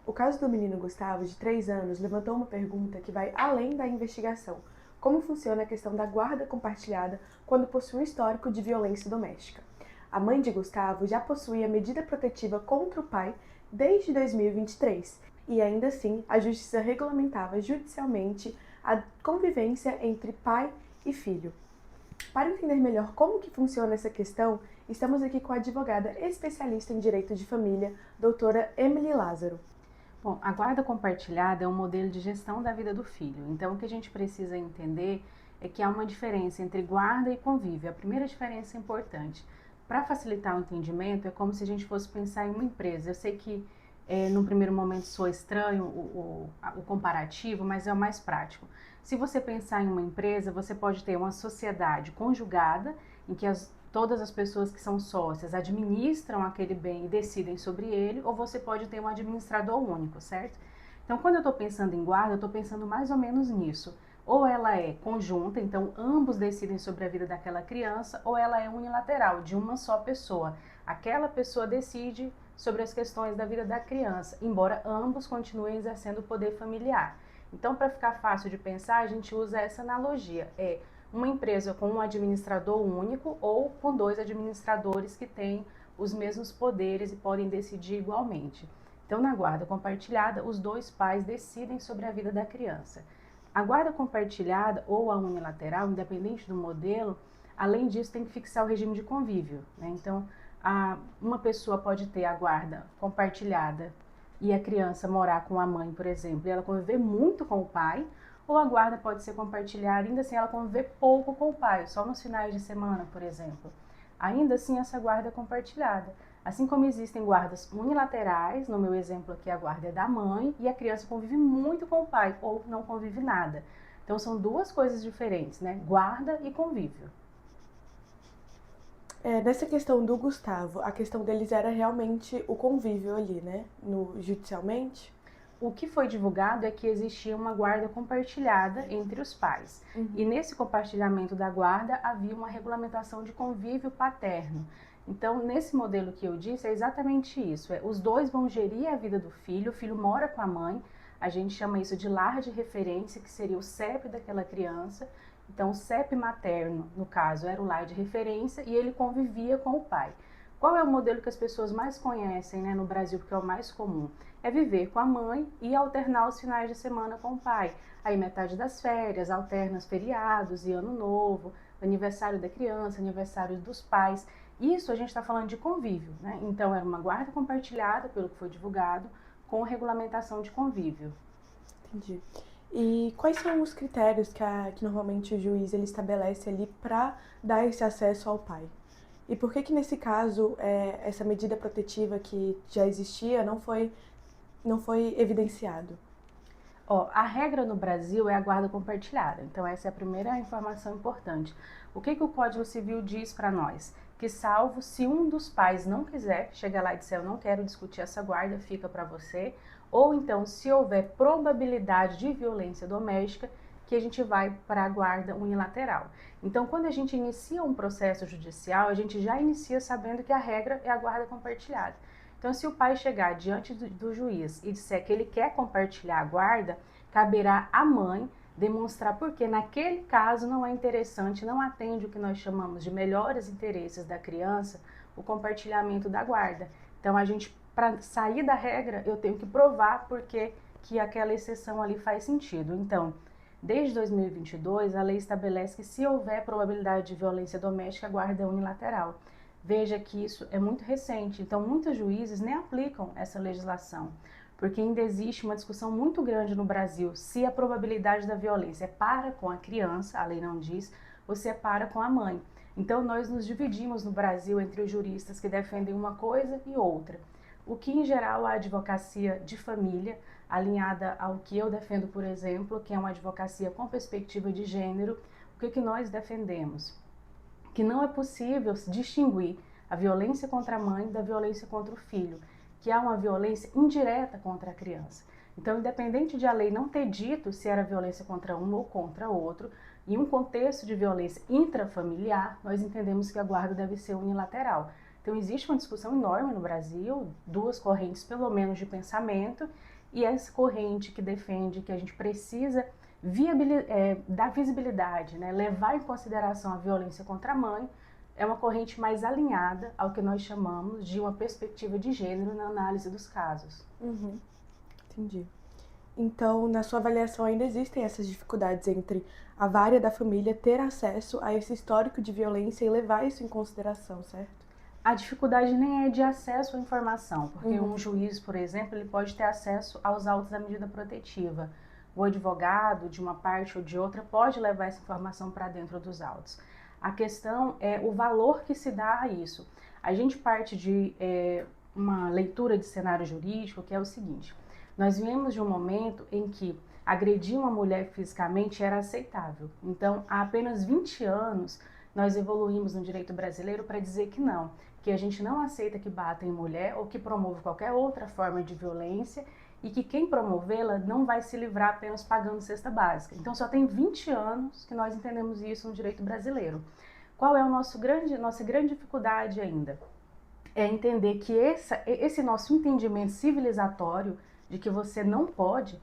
O caso do menino Gustavo, de 3 anos, levantou uma pergunta que vai além da investigação. Como funciona a questão da guarda compartilhada quando possui um histórico de violência doméstica? A mãe de Gustavo já possuía medida protetiva contra o pai desde 2023 e ainda assim a justiça regulamentava judicialmente a convivência entre pai e filho. Para entender melhor como que funciona essa questão, estamos aqui com a advogada especialista em direito de família, doutora Emily Lázaro. Bom, a guarda compartilhada é um modelo de gestão da vida do filho. Então, o que a gente precisa entender é que há uma diferença entre guarda e convívio. A primeira diferença é importante. Para facilitar o entendimento, é como se a gente fosse pensar em uma empresa. Eu sei que no primeiro momento soa estranho o comparativo, mas é o mais prático. Se você pensar em uma empresa, você pode ter uma sociedade conjugada, em que todas as pessoas que são sócias administram aquele bem e decidem sobre ele, ou você pode ter um administrador único, certo? Então, quando eu estou pensando em guarda, eu estou pensando mais ou menos nisso. Ou ela é conjunta, então ambos decidem sobre a vida daquela criança, ou ela é unilateral, de uma só pessoa. Aquela pessoa decide sobre as questões da vida da criança, embora ambos continuem exercendo o poder familiar. Então, para ficar fácil de pensar, a gente usa essa analogia. É uma empresa com um administrador único ou com dois administradores que têm os mesmos poderes e podem decidir igualmente. Então, na guarda compartilhada, os dois pais decidem sobre a vida da criança. A guarda compartilhada ou a unilateral, independente do modelo, além disso, tem que fixar o regime de convívio, né? Então, uma pessoa pode ter a guarda compartilhada e a criança morar com a mãe, por exemplo, e ela conviver muito com o pai, ou a guarda pode ser compartilhada, ainda assim ela conviver pouco com o pai, só nos finais de semana, por exemplo. Ainda assim, essa guarda é compartilhada. Assim como existem guardas unilaterais, no meu exemplo aqui a guarda é da mãe, e a criança convive muito com o pai, ou não convive nada. Então são duas coisas diferentes, né? Guarda e convívio. Nessa questão do Gustavo, a questão deles era realmente o convívio ali, né? Judicialmente. O que foi divulgado é que existia uma guarda compartilhada entre os pais. E nesse compartilhamento da guarda havia uma regulamentação de convívio paterno. Então, nesse modelo que eu disse, é exatamente isso. Os dois vão gerir a vida do filho, o filho mora com a mãe, a gente chama isso de lar de referência, que seria o CEP daquela criança. Então, o CEP materno, no caso, era o lar de referência e ele convivia com o pai. Qual é o modelo que as pessoas mais conhecem, né, no Brasil, porque é o mais comum? É viver com a mãe e alternar os finais de semana com o pai. Aí metade das férias, alterna os feriados e ano novo, aniversário da criança, aniversário dos pais. Isso a gente está falando de convívio, né? Então era uma guarda compartilhada, pelo que foi divulgado, com regulamentação de convívio. Entendi. E quais são os critérios que normalmente o juiz ele estabelece ali para dar esse acesso ao pai? E por que nesse caso essa medida protetiva que já existia não foi evidenciado? A regra no Brasil é a guarda compartilhada, então essa é a primeira informação importante. O que o Código Civil diz para nós? Que salvo se um dos pais não quiser, chegar lá e disser eu não quero discutir essa guarda, fica para você, ou então se houver probabilidade de violência doméstica, que a gente vai para a guarda unilateral. Então, quando a gente inicia um processo judicial, a gente já inicia sabendo que a regra é a guarda compartilhada. Então, se o pai chegar diante do juiz e disser que ele quer compartilhar a guarda, caberá à mãe demonstrar porque naquele caso não é interessante, não atende o que nós chamamos de melhores interesses da criança, o compartilhamento da guarda. Então, para sair da regra, eu tenho que provar porque que aquela exceção ali faz sentido. Então, desde 2022, a lei estabelece que se houver probabilidade de violência doméstica, a guarda é unilateral. Veja que isso é muito recente, então muitos juízes nem aplicam essa legislação, porque ainda existe uma discussão muito grande no Brasil se a probabilidade da violência é para com a criança, a lei não diz, ou se é para com a mãe. Então nós nos dividimos no Brasil entre os juristas que defendem uma coisa e outra. O que em geral a advocacia de família, alinhada ao que eu defendo, por exemplo, que é uma advocacia com perspectiva de gênero, o que nós defendemos? Que não é possível distinguir a violência contra a mãe da violência contra o filho, que há uma violência indireta contra a criança. Então, independente de a lei não ter dito se era violência contra um ou contra outro, em um contexto de violência intrafamiliar, nós entendemos que a guarda deve ser unilateral. Então, existe uma discussão enorme no Brasil, duas correntes pelo menos de pensamento, E essa corrente que defende que a gente precisa dar visibilidade, né, levar em consideração a violência contra a mãe, é uma corrente mais alinhada ao que nós chamamos de uma perspectiva de gênero na análise dos casos. Uhum. Entendi. Então, na sua avaliação, ainda existem essas dificuldades entre a vara da família ter acesso a esse histórico de violência e levar isso em consideração, certo? A dificuldade nem é de acesso à informação, porque um juiz, por exemplo, ele pode ter acesso aos autos da medida protetiva. O advogado, de uma parte ou de outra, pode levar essa informação para dentro dos autos. A questão é o valor que se dá a isso. A gente parte de uma leitura de cenário jurídico que é o seguinte: nós viemos de um momento em que agredir uma mulher fisicamente era aceitável. Então, há apenas 20 anos, nós evoluímos no direito brasileiro para dizer que não, que a gente não aceita que bata em mulher ou que promova qualquer outra forma de violência e que quem promovê-la não vai se livrar apenas pagando cesta básica. Então, só tem 20 anos que nós entendemos isso no direito brasileiro. Qual é a nossa grande dificuldade ainda? É entender que esse nosso entendimento civilizatório de que você não pode,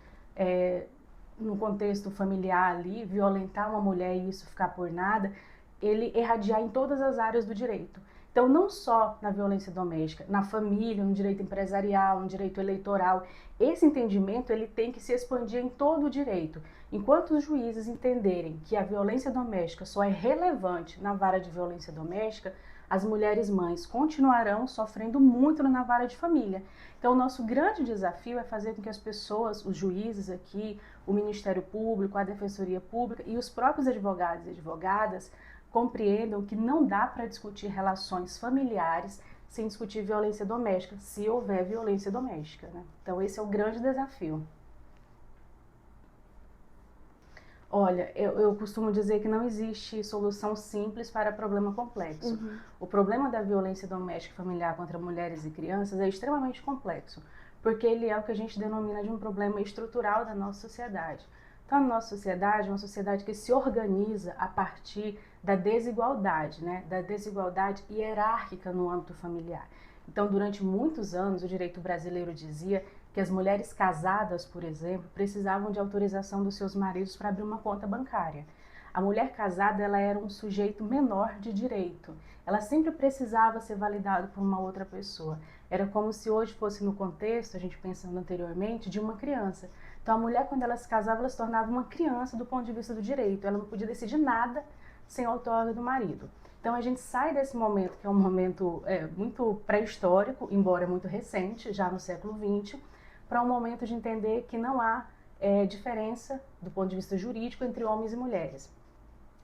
no contexto familiar ali, violentar uma mulher e isso ficar por nada, ele irradiar em todas as áreas do direito. Então, não só na violência doméstica, na família, no direito empresarial, no direito eleitoral, esse entendimento ele tem que se expandir em todo o direito. Enquanto os juízes entenderem que a violência doméstica só é relevante na vara de violência doméstica, as mulheres mães continuarão sofrendo muito na vara de família. Então, o nosso grande desafio é fazer com que as pessoas, os juízes aqui, o Ministério Público, a Defensoria Pública e os próprios advogados e advogadas compreendam que não dá para discutir relações familiares sem discutir violência doméstica, se houver violência doméstica, né? Então, esse é o grande desafio. Olha, eu costumo dizer que não existe solução simples para problema complexo. O problema da violência doméstica e familiar contra mulheres e crianças é extremamente complexo, porque ele é o que a gente denomina de um problema estrutural da nossa sociedade. Então, a nossa sociedade é uma sociedade que se organiza a partir da desigualdade, né? Da desigualdade hierárquica no âmbito familiar. Então, durante muitos anos, o direito brasileiro dizia que as mulheres casadas, por exemplo, precisavam de autorização dos seus maridos para abrir uma conta bancária. A mulher casada, ela era um sujeito menor de direito. Ela sempre precisava ser validada por uma outra pessoa. Era como se hoje fosse no contexto, a gente pensando anteriormente, de uma criança. Então, a mulher, quando ela se casava, ela se tornava uma criança do ponto de vista do direito. Ela não podia decidir nada sem a outorga do marido. Então, a gente sai desse momento, que é um momento muito pré-histórico, embora muito recente, já no século XX, para um momento de entender que não há diferença, do ponto de vista jurídico, entre homens e mulheres.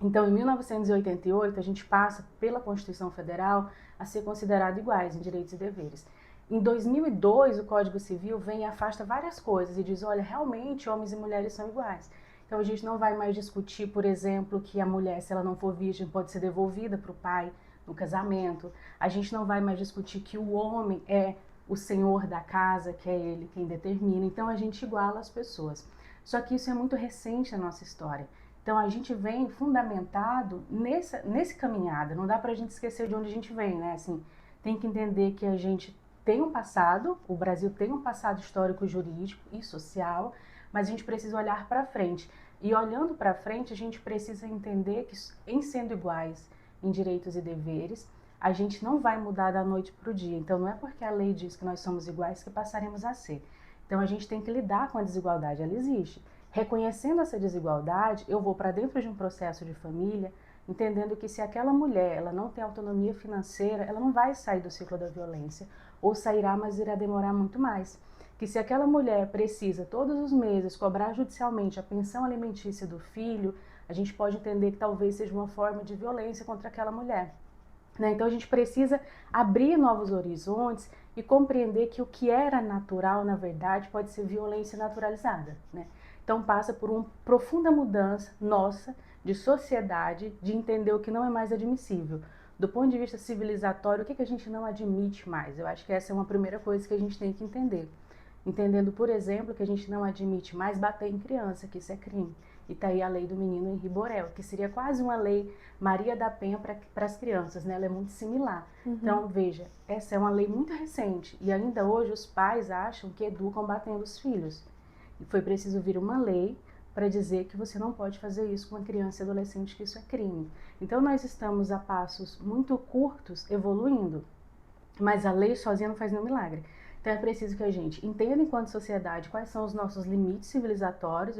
Então, em 1988, a gente passa pela Constituição Federal a ser considerado iguais em direitos e deveres. Em 2002, o Código Civil vem e afasta várias coisas e diz, olha, realmente homens e mulheres são iguais. Então, a gente não vai mais discutir, por exemplo, que a mulher, se ela não for virgem, pode ser devolvida para o pai no casamento. A gente não vai mais discutir que o homem é o senhor da casa, que é ele quem determina. Então, a gente iguala as pessoas. Só que isso é muito recente na nossa história. Então, a gente vem fundamentado nesse caminhada. Não dá para a gente esquecer de onde a gente vem, né? Assim, tem que entender que a gente tem um passado, o Brasil tem um passado histórico, jurídico e social, mas a gente precisa olhar para frente. E olhando para frente, a gente precisa entender que, em sendo iguais em direitos e deveres, a gente não vai mudar da noite para o dia. Então, não é porque a lei diz que nós somos iguais que passaremos a ser. Então, a gente tem que lidar com a desigualdade, ela existe. Reconhecendo essa desigualdade, eu vou para dentro de um processo de família, entendendo que se aquela mulher ela não tem autonomia financeira, ela não vai sair do ciclo da violência, ou sairá, mas irá demorar muito mais. Que se aquela mulher precisa todos os meses cobrar judicialmente a pensão alimentícia do filho, a gente pode entender que talvez seja uma forma de violência contra aquela mulher. Então a gente precisa abrir novos horizontes e compreender que o que era natural, na verdade, pode ser violência naturalizada, né? Então passa por uma profunda mudança nossa de sociedade, de entender o que não é mais admissível. Do ponto de vista civilizatório, o que a gente não admite mais? Eu acho que essa é uma primeira coisa que a gente tem que entender. Entendendo, por exemplo, que a gente não admite mais bater em criança, que isso é crime. E está aí a lei do menino Henri Borel, que seria quase uma lei Maria da Penha para as crianças, né? Ela é muito similar. Então, veja, essa é uma lei muito recente e ainda hoje os pais acham que educam batendo os filhos. E foi preciso vir uma lei para dizer que você não pode fazer isso com uma criança e adolescente, que isso é crime. Então, nós estamos a passos muito curtos evoluindo, mas a lei sozinha não faz nenhum milagre. Então é preciso que a gente entenda enquanto sociedade quais são os nossos limites civilizatórios,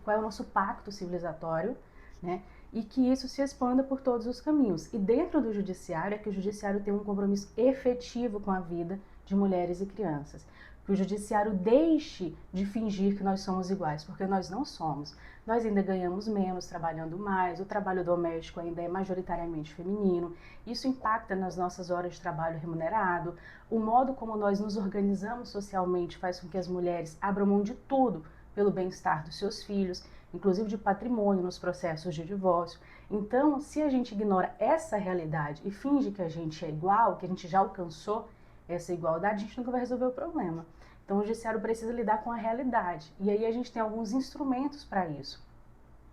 qual é o nosso pacto civilizatório, né? E que isso se expanda por todos os caminhos. E dentro do judiciário é que o judiciário tem um compromisso efetivo com a vida de mulheres e crianças. Que o judiciário deixe de fingir que nós somos iguais, porque nós não somos. Nós ainda ganhamos menos trabalhando mais, o trabalho doméstico ainda é majoritariamente feminino, isso impacta nas nossas horas de trabalho remunerado, o modo como nós nos organizamos socialmente faz com que as mulheres abram mão de tudo pelo bem-estar dos seus filhos, inclusive de patrimônio nos processos de divórcio. Então, se a gente ignora essa realidade e finge que a gente é igual, que a gente já alcançou essa igualdade, a gente nunca vai resolver o problema. Então, o judiciário precisa lidar com a realidade. E aí a gente tem alguns instrumentos para isso.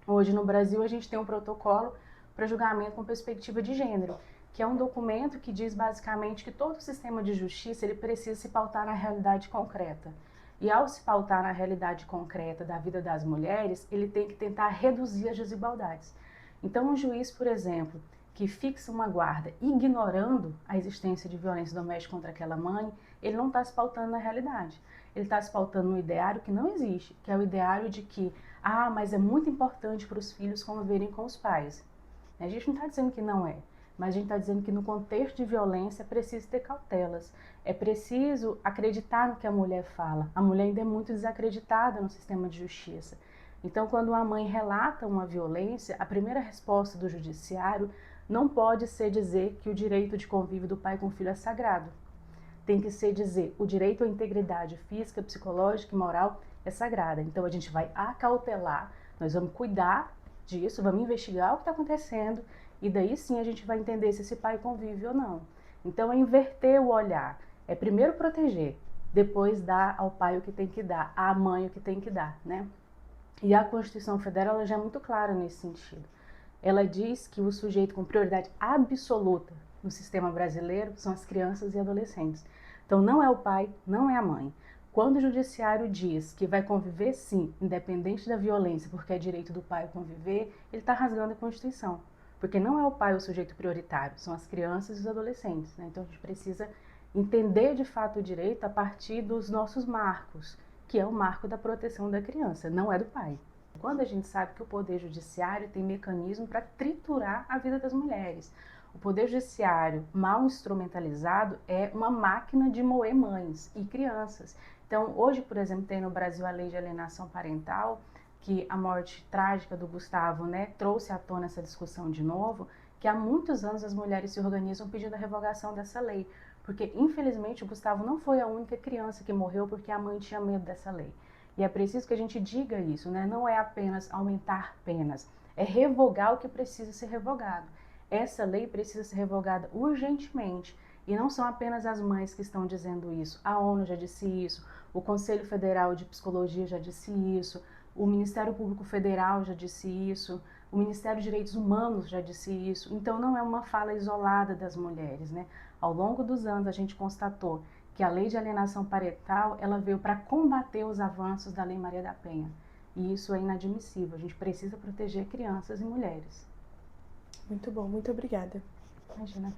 Hoje, no Brasil, a gente tem um protocolo para julgamento com perspectiva de gênero, que é um documento que diz basicamente que todo o sistema de justiça ele precisa se pautar na realidade concreta. E ao se pautar na realidade concreta da vida das mulheres, ele tem que tentar reduzir as desigualdades. Então, um juiz, por exemplo, que fixa uma guarda ignorando a existência de violência doméstica contra aquela mãe, ele não está se pautando na realidade. Ele está se pautando no ideário que não existe, que é o ideário de que, mas é muito importante para os filhos conviverem com os pais. A gente não está dizendo que não é, mas a gente está dizendo que no contexto de violência é preciso ter cautelas, é preciso acreditar no que a mulher fala. A mulher ainda é muito desacreditada no sistema de justiça. Então, quando uma mãe relata uma violência, a primeira resposta do judiciário não pode ser dizer que o direito de convívio do pai com o filho é sagrado. Tem que ser dizer o direito à integridade física, psicológica e moral é sagrada. Então, a gente vai acautelar, nós vamos cuidar disso, vamos investigar o que está acontecendo e daí sim a gente vai entender se esse pai convive ou não. Então, é inverter o olhar. É primeiro proteger, depois dar ao pai o que tem que dar, à mãe o que tem que dar, né? E a Constituição Federal ela já é muito clara nesse sentido. Ela diz que o sujeito com prioridade absoluta no sistema brasileiro são as crianças e adolescentes. Então não é o pai, não é a mãe. Quando o judiciário diz que vai conviver sim, independente da violência, porque é direito do pai conviver, ele está rasgando a Constituição. Porque não é o pai o sujeito prioritário, são as crianças e os adolescentes, né? Então a gente precisa entender de fato o direito a partir dos nossos marcos, que é o marco da proteção da criança, não é do pai. Quando a gente sabe que o Poder Judiciário tem mecanismo para triturar a vida das mulheres. O Poder Judiciário, mal instrumentalizado, é uma máquina de moer mães e crianças. Então, hoje, por exemplo, tem no Brasil a lei de alienação parental, que a morte trágica do Gustavo, né, trouxe à tona essa discussão de novo, que há muitos anos as mulheres se organizam pedindo a revogação dessa lei. Porque, infelizmente, o Gustavo não foi a única criança que morreu porque a mãe tinha medo dessa lei. E é preciso que a gente diga isso, né? Não é apenas aumentar penas, é revogar o que precisa ser revogado. Essa lei precisa ser revogada urgentemente. E não são apenas as mães que estão dizendo isso. A ONU já disse isso, o Conselho Federal de Psicologia já disse isso, o Ministério Público Federal já disse isso, o Ministério dos Direitos Humanos já disse isso. Então não é uma fala isolada das mulheres, né? Ao longo dos anos a gente constatou que a lei de alienação parental ela veio para combater os avanços da Lei Maria da Penha. E isso é inadmissível. A gente precisa proteger crianças e mulheres. Muito bom, muito obrigada. Imagina.